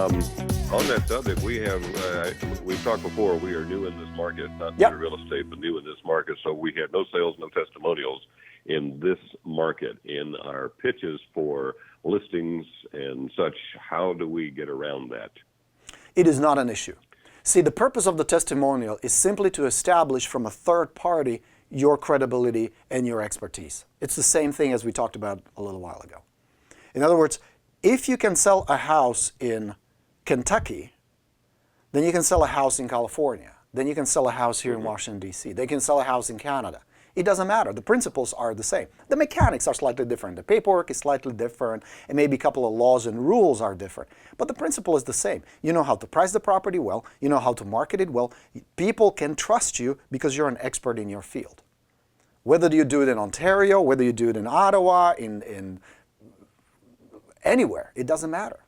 On that subject, we've talked before, we are new in this market, not new Yep. in real estate, but new in this market. So we have no sales, no testimonials in this market. In our pitches for listings and such, how do we get around that? It is not an issue. See, the purpose of the testimonial is simply to establish from a third party your credibility and your expertise. It's the same thing as we talked about a little while ago. In other words, if you can sell a house in Kentucky, then you can sell a house in California. Then you can sell a house here in Washington, D.C. They can sell a house in Canada. It doesn't matter. The principles are the same. The mechanics are slightly different. The paperwork is slightly different. And maybe a couple of laws and rules are different. But the principle is the same. You know how to price the property well. You know how to market it well. People can trust you because you're an expert in your field. Whether you do it in Ontario, whether you do it in Ottawa, in anywhere, it doesn't matter.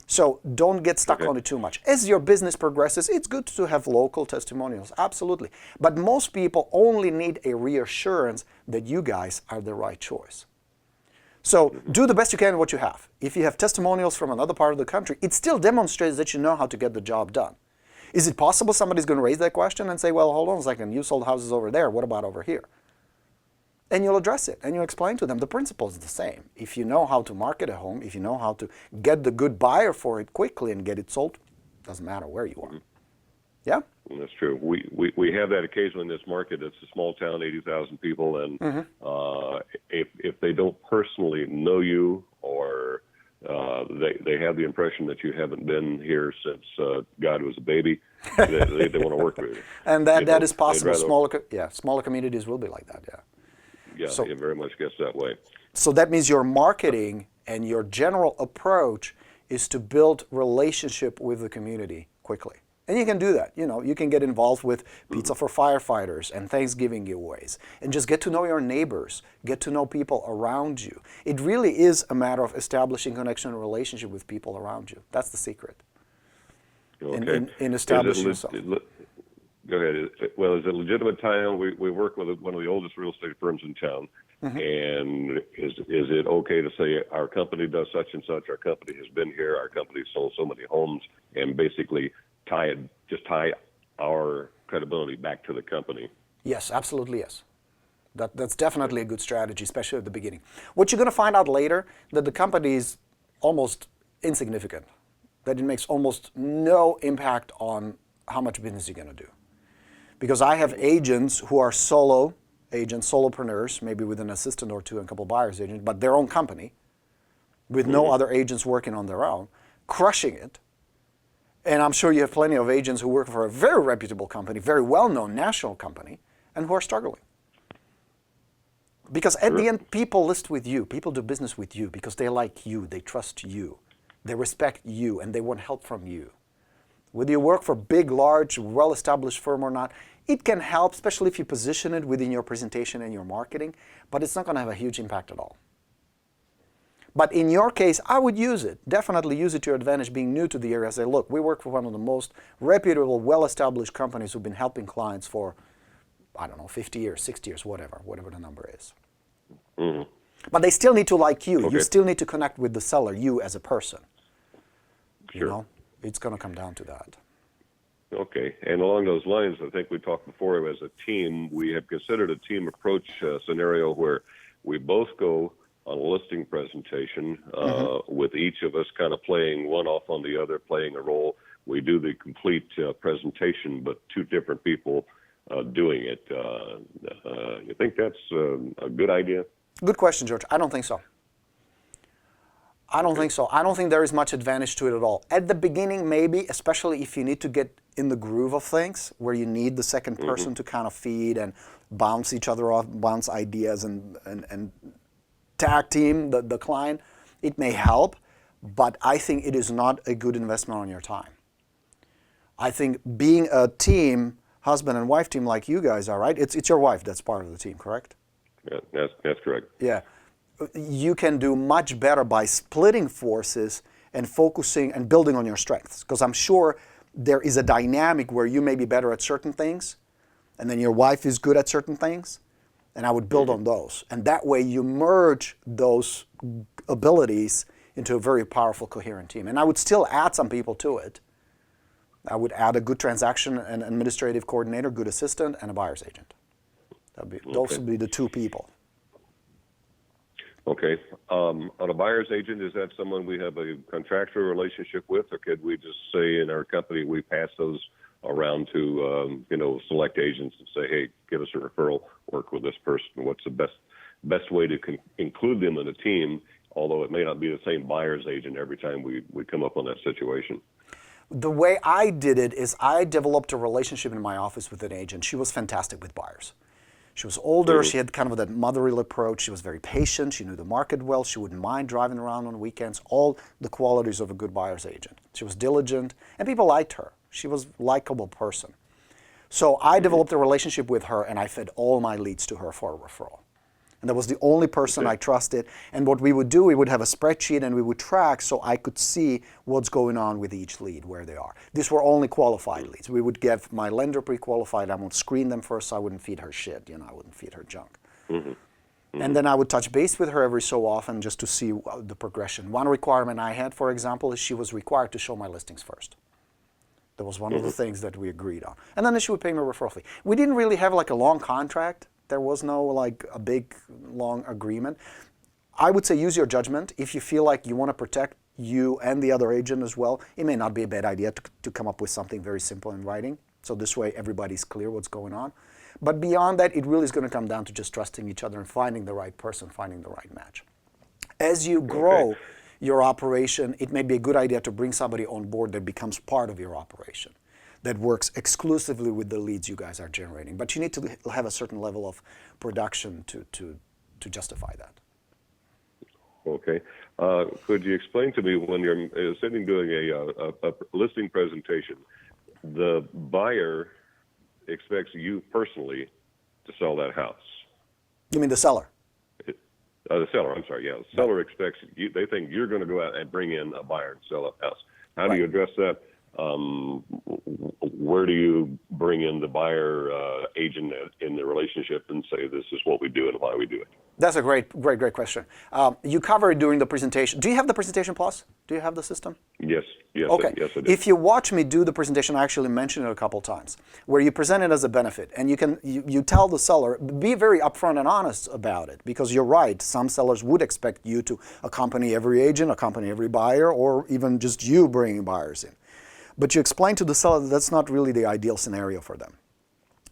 So don't get stuck on it too much. As your business progresses, it's good to have local testimonials, absolutely. But most people only need a reassurance that you guys are the right choice. So do the best you can with what you have. If you have testimonials from another part of the country, it still demonstrates that you know how to get the job done. Is it possible somebody's going to raise that question and say, well, hold on a second, you sold houses over there, what about over here? And you'll address it, and you'll explain to them the principle is the same. If you know how to market a home, if you know how to get the good buyer for it quickly and get it sold, doesn't matter where you are. Yeah? Well, that's true. We have that occasionally in this market. It's a small town, 80,000 people, and if they don't personally know you or they have the impression that you haven't been here since God was a baby, they want to work with you. And that is possible. Smaller communities will be like that, yeah. Yeah, So, it very much gets that way. So that means your marketing and your general approach is to build relationship with the community quickly. And you can do that. You know, you can get involved with pizza for firefighters and Thanksgiving giveaways and just get to know your neighbors, get to know people around you. It really is a matter of establishing connection and relationship with people around you. That's the secret. Okay. In establishing yourself. Go ahead. Well, is it a legitimate time? We work with one of the oldest real estate firms in town, and is it okay to say our company does such and such? Our company has been here. Our company sold so many homes, and basically tie our credibility back to the company. Yes, absolutely yes. That's definitely a good strategy, especially at the beginning. What you're going to find out later, that the company is almost insignificant, that it makes almost no impact on how much business you're going to do. Because I have agents who are solo agents, solopreneurs, maybe with an assistant or two and a couple of buyer's agents, but their own company, with no other agents working on their own, crushing it. And I'm sure you have plenty of agents who work for a very reputable company, very well-known national company, and who are struggling. Because at the end, people list with you, people do business with you because they like you, they trust you, they respect you, and they want help from you. Whether you work for a big, large, well-established firm or not, it can help, especially if you position it within your presentation and your marketing, but it's not going to have a huge impact at all. But in your case, I would use it. Definitely use it to your advantage being new to the area. Say, look, we work for one of the most reputable, well-established companies who've been helping clients for, I don't know, 50 years, 60 years, whatever the number is. But they still need to like you. Okay. You still need to connect with the seller, you as a person. Sure. You know? It's going to come down to that. Okay. And along those lines, I think we talked before as a team, we have considered a team approach scenario where we both go on a listing presentation with each of us kind of playing one off on the other, playing a role. We do the complete presentation, but two different people doing it. You think that's a good idea? Good question, George. I don't think so. I don't think so. I don't think there is much advantage to it at all. At the beginning, maybe, especially if you need to get in the groove of things, where you need the second person to kind of feed and bounce each other off, bounce ideas and tag team the client, it may help, but I think it is not a good investment on your time. I think being a team, husband and wife team like you guys are, right? It's your wife that's part of the team, correct? Yeah, that's correct. Yeah. You can do much better by splitting forces and focusing and building on your strengths. Because I'm sure there is a dynamic where you may be better at certain things, and then your wife is good at certain things, and I would build on those. And that way you merge those abilities into a very powerful, coherent team. And I would still add some people to it. I would add a good transaction and administrative coordinator, good assistant, and a buyer's agent. Those would be the 2 people. Okay. On a buyer's agent, is that someone we have a contractual relationship with, or could we just say in our company we pass those around to select agents and say, hey, give us a referral, work with this person? What's the best way to include them in a team, although it may not be the same buyer's agent every time we come up on that situation? The way I did it is I developed a relationship in my office with an agent. She was fantastic with buyers. She was older. She had kind of that motherly approach. She was very patient. She knew the market well. She wouldn't mind driving around on weekends. All the qualities of a good buyer's agent. She was diligent, and people liked her. She was a likable person. So I developed a relationship with her, and I fed all my leads to her for a referral. And that was the only person I trusted. And what we would do, we would have a spreadsheet and we would track so I could see what's going on with each lead, where they are. These were only qualified leads. We would get my lender pre-qualified. I would screen them first so I wouldn't feed her shit. I wouldn't feed her junk. And then I would touch base with her every so often just to see the progression. One requirement I had, for example, is she was required to show my listings first. That was one of the things that we agreed on. And then she would pay me a referral fee. We didn't really have like a long contract. There was no like a big, long agreement. I would say use your judgment. If you feel like you want to protect you and the other agent as well, it may not be a bad idea to come up with something very simple in writing. So this way everybody's clear what's going on. But beyond that, it really is going to come down to just trusting each other and finding the right person, finding the right match. As you grow your operation, it may be a good idea to bring somebody on board that becomes part of your operation, that works exclusively with the leads you guys are generating. But you need to have a certain level of production to justify that. Okay. Could you explain to me, when you're sitting doing a listing presentation, the buyer expects you personally to sell that house? You mean the seller? The seller, I'm sorry, yeah. The seller expects you, they think you're going to go out and bring in a buyer and sell a house. How do you address that? Where do you bring in the buyer agent in the relationship and say this is what we do and why we do it? That's a great question. You cover it during the presentation. Do you have the presentation plus? Do you have the system? Yes. Okay. Yes, I do. If you watch me do the presentation, I actually mentioned it a couple times, where you present it as a benefit, and you tell the seller, be very upfront and honest about it, because you're right. Some sellers would expect you to accompany every agent, accompany every buyer, or even just you bringing buyers in. But you explain to the seller that that's not really the ideal scenario for them.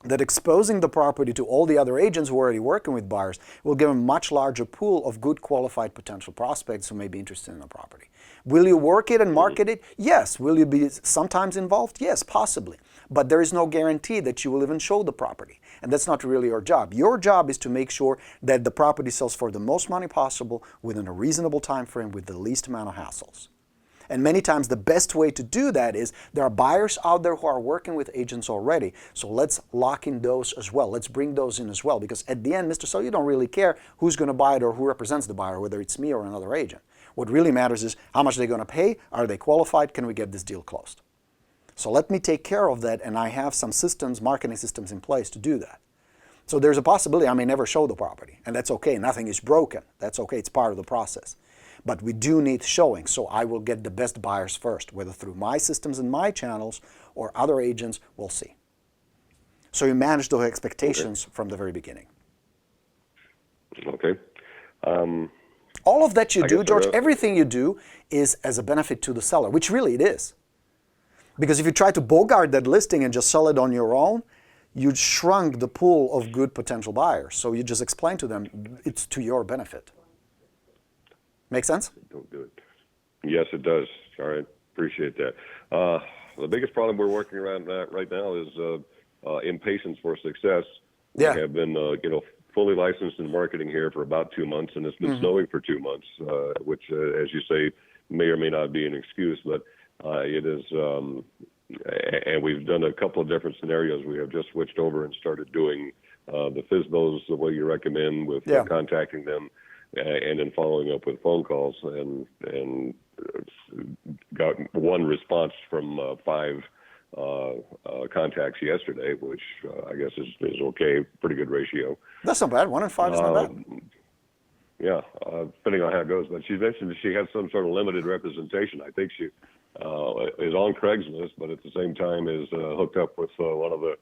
That exposing the property to all the other agents who are already working with buyers will give them a much larger pool of good qualified potential prospects who may be interested in the property. Will you work it and market it? Yes. Will you be sometimes involved? Yes, possibly. But there is no guarantee that you will even show the property. And that's not really your job. Your job is to make sure that the property sells for the most money possible within a reasonable time frame with the least amount of hassles. And many times the best way to do that is there are buyers out there who are working with agents already. So let's lock in those as well. Let's bring those in as well. Because at the end, Mr. Seller, you don't really care who's going to buy it or who represents the buyer, whether it's me or another agent. What really matters is how much they're going to pay, are they qualified, can we get this deal closed? So let me take care of that, and I have some systems, marketing systems in place to do that. So there's a possibility I may never show the property, and that's okay. Nothing is broken. That's okay. It's part of the process. But we do need showing, so I will get the best buyers first, whether through my systems and my channels or other agents, we'll see. So you manage those expectations from the very beginning. Okay. All of that you do, George, everything you do is as a benefit to the seller, which really it is. Because if you try to bogart that listing and just sell it on your own, you shrunk the pool of good potential buyers. So you just explain to them it's to your benefit. Make sense? Don't do it. Yes, it does. All right. Appreciate that. The biggest problem we're working around right now is impatience for success. Yeah. We have been, fully licensed in marketing here for about 2 months, and it's been snowing for 2 months, which, as you say, may or may not be an excuse, but it is. And we've done a couple of different scenarios. We have just switched over and started doing the FSBOs the way you recommend, with contacting them and then following up with phone calls, and got one response from 5 contacts yesterday, which I guess is okay, pretty good ratio. That's not bad. 1 in 5 is not bad. Yeah, depending on how it goes. But she mentioned that she has some sort of limited representation. I think she is on Craigslist, but at the same time is hooked up with one of the,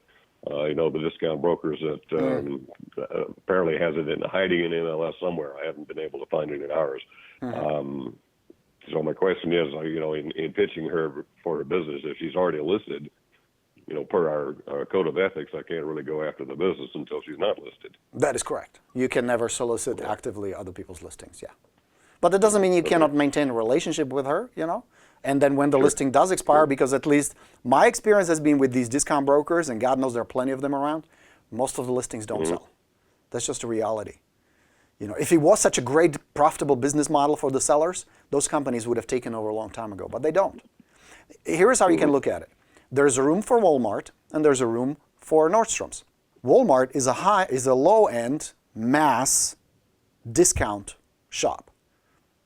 the discount brokers that apparently has it in hiding in MLS somewhere. I haven't been able to find it in ours. So my question is, in pitching her for her business, if she's already listed, per our code of ethics, I can't really go after the business until she's not listed. That is correct. You can never solicit actively other people's listings, yeah. But that doesn't mean you cannot maintain a relationship with her, And then when the listing does expire, because at least my experience has been with these discount brokers, and God knows there are plenty of them around, most of the listings don't sell. That's just a reality. If it was such a great, profitable business model for the sellers, those companies would have taken over a long time ago, but they don't. Here's how you can look at it. There's a room for Walmart, and there's a room for Nordstrom's. Walmart is a low-end, mass discount shop.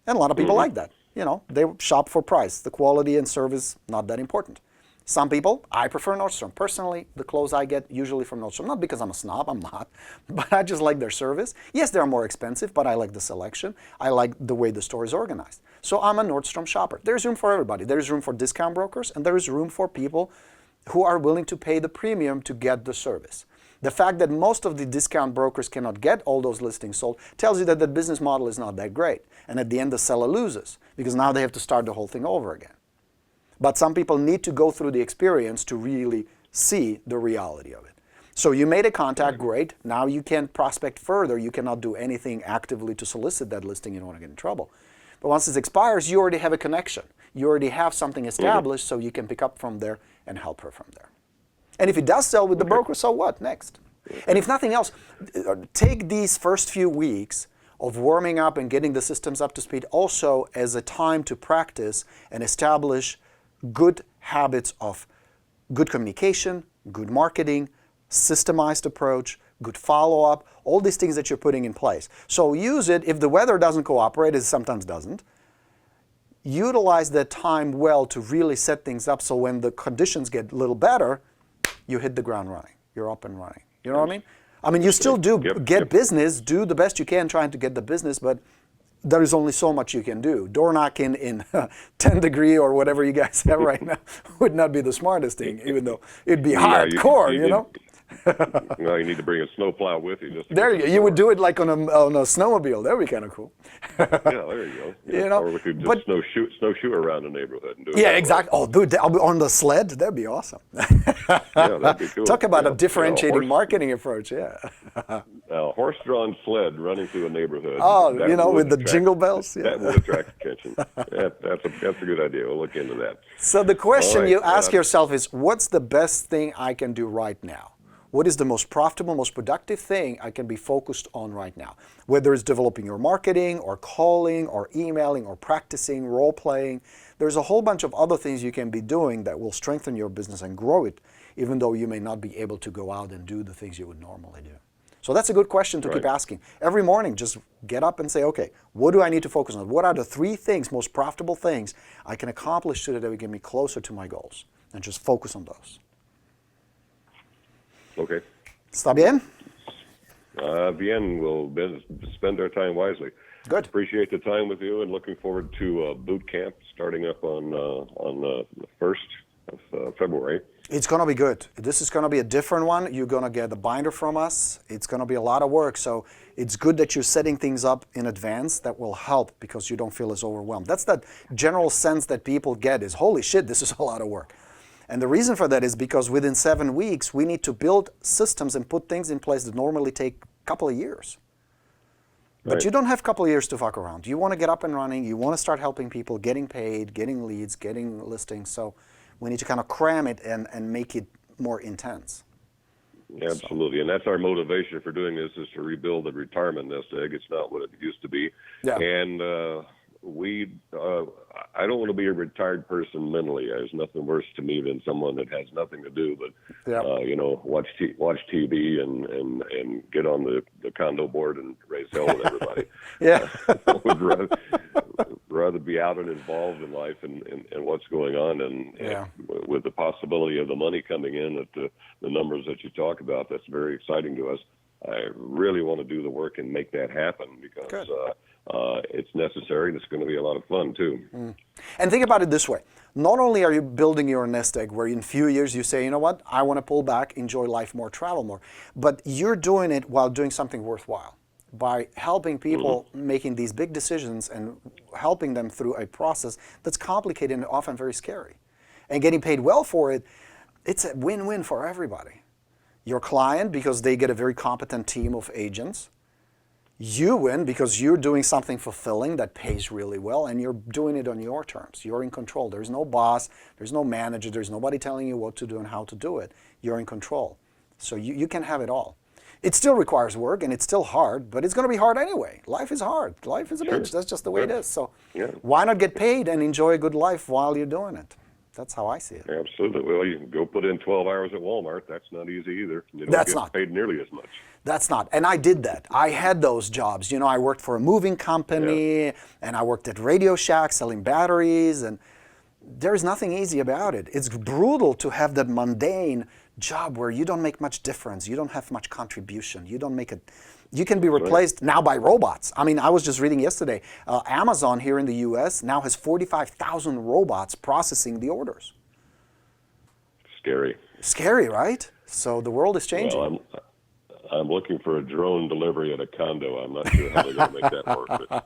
And a lot of people like that. They shop for price. The quality and service, not that important. Some people, I prefer Nordstrom. Personally, the clothes I get usually from Nordstrom, not because I'm a snob, I'm not, but I just like their service. Yes, they're more expensive, but I like the selection. I like the way the store is organized. So I'm a Nordstrom shopper. There's room for everybody. There's room for discount brokers, and there is room for people who are willing to pay the premium to get the service. The fact that most of the discount brokers cannot get all those listings sold tells you that the business model is not that great. And at the end, the seller loses, because now they have to start the whole thing over again. But some people need to go through the experience to really see the reality of it. So you made a contact, great. Now you can prospect further. You cannot do anything actively to solicit that listing. You don't want to get in trouble. But once it expires, you already have a connection. You already have something established, so you can pick up from there and help her from there. And if it does sell with the broker, so what? Next. And if nothing else, take these first few weeks of warming up and getting the systems up to speed also as a time to practice and establish good habits of good communication, good marketing, systemized approach, good follow-up, all these things that you're putting in place. So use it. If the weather doesn't cooperate, it sometimes doesn't, utilize that time well to really set things up so when the conditions get a little better, you hit the ground running. You're up and running. You know what I mean? I mean, you still do get business, do the best you can trying to get the business, but there is only so much you can do. Door knocking in 10 degree or whatever you guys have right now would not be the smartest thing, even though it'd be hardcore, you know? No, you need to bring a snowplow with you. There you go. You would do it like on a snowmobile. That would be kind of cool. Yeah, there you go. Or we could just snowshoe around the neighborhood and do it. Yeah, exactly. Oh, dude, I'll be on the sled. That'd be awesome. Yeah, that'd be cool. Talk about a differentiating marketing approach. Yeah. A horse-drawn sled running through a neighborhood. Oh, with the jingle bells. Yeah. That would attract attention. That's a good idea. We'll look into that. So the question you ask yourself is, what's the best thing I can do right now? What is the most profitable, most productive thing I can be focused on right now? Whether it's developing your marketing or calling or emailing or practicing, role-playing, there's a whole bunch of other things you can be doing that will strengthen your business and grow it, even though you may not be able to go out and do the things you would normally do. So that's a good question to keep asking. Every morning, just get up and say, okay, what do I need to focus on? What are the 3 things, most profitable things I can accomplish today that will get me closer to my goals? And just focus on those. Okay. Está bien? Bien. We'll spend our time wisely. Good. Appreciate the time with you, and looking forward to boot camp starting up on the 1st of February. It's going to be good. This is going to be a different one. You're going to get the binder from us. It's going to be a lot of work. So it's good that you're setting things up in advance. That will help because you don't feel as overwhelmed. That's that general sense that people get is, holy shit, this is a lot of work. And the reason for that is because within 7 weeks, we need to build systems and put things in place that normally take a couple of years. But you don't have a couple of years to fuck around. You want to get up and running. You want to start helping people, getting paid, getting leads, getting listings. So we need to kind of cram it and make it more intense. Absolutely. And that's our motivation for doing this, is to rebuild the retirement nest egg. It's not what it used to be. Yeah. And I don't want to be a retired person mentally. There's nothing worse to me than someone that has nothing to do but watch TV and get on the condo board and raise hell with everybody. I would rather be out and involved in life and what's going on, and with the possibility of the money coming in at the numbers that you talk about. That's very exciting to us. I really want to do the work and make that happen because it's necessary and it's going to be a lot of fun too. And think about it this way. Not only are you building your nest egg where in a few years you say, you know what, I want to pull back, enjoy life more, travel more, but you're doing it while doing something worthwhile by helping people making these big decisions and helping them through a process that's complicated and often very scary. And getting paid well for it, it's a win-win for everybody. Your client, because they get a very competent team of agents. You win because you're doing something fulfilling that pays really well, and you're doing it on your terms. You're in control. There's no boss, there's no manager, there's nobody telling you what to do and how to do it. You're in control. So you can have it all. It still requires work, and it's still hard, but it's going to be hard anyway. Life is hard. Life is a bitch. That's just the way it is. So why not get paid and enjoy a good life while you're doing it? That's how I see it. Absolutely. Well, you can go put in 12 hours at Walmart. That's not easy either. You don't That's get not paid nearly as much. That's not. And I did that. I had those jobs. You know, I worked for a moving company, and I worked at Radio Shack selling batteries, and there's nothing easy about it. It's brutal to have that mundane job where you don't make much difference. You don't have much contribution. You don't make it. You can be replaced now by robots. I mean, I was just reading yesterday, Amazon here in the U.S. now has 45,000 robots processing the orders. Scary. Scary, right? So the world is changing. Well, I'm looking for a drone delivery at a condo. I'm not sure how they're going to make that work. But